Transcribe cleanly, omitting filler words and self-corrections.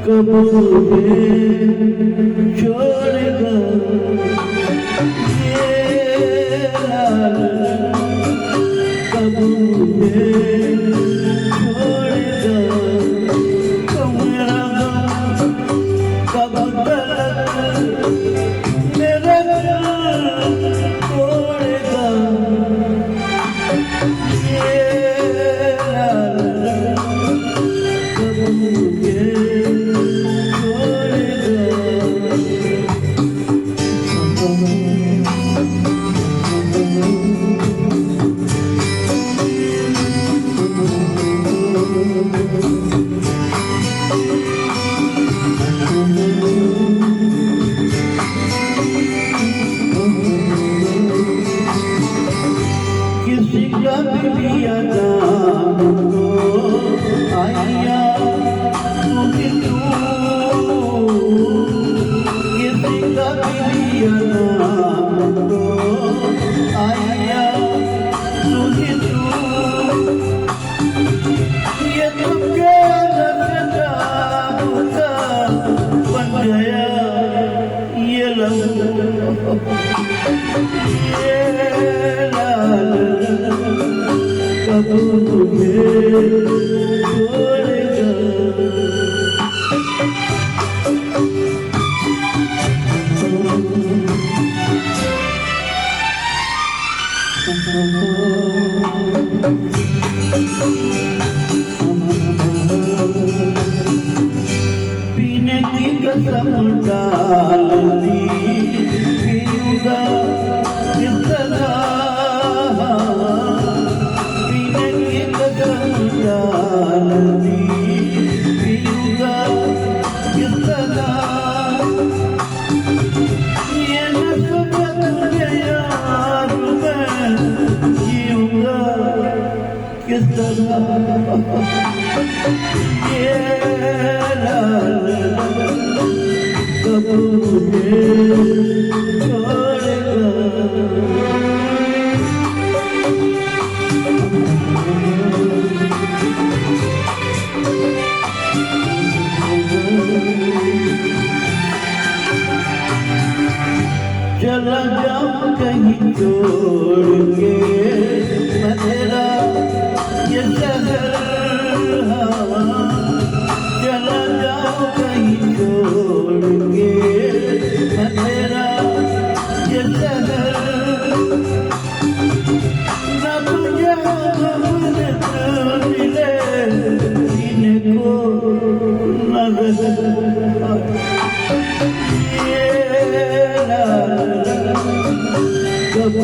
कब मुझे छोड़ेगा ये लाल, कब मुझे छोड़ेगा कब मेरा गम, कब तक मेरा दिल तोड़ेगा ये लाल, कब मुझे किसी का भी लिया नाम तो आया तुझे तू, किसी का भी लिया नाम तो आया तुझे तू, ये तुमके जादू का बन गया ये लम्हा, ये लाल कब तुझे छोड़ेगा। पीने की कसम डाल दी पीऊंगा किस तरह, पीने की कसम डाल दी पीऊंगा किस तरह, ये नस्बत तुझे यार मैं जीऊंगा किस तरह, ये लाल कब मुझे छोड़ेगा। चला जाऊं कहीं छोड़ के मैं तेरा ये शहर, चला जाऊं कहीं छोड़ के मैं तेरा ये शहर, न तुझे मिले जीने को नजर, ये लाल कब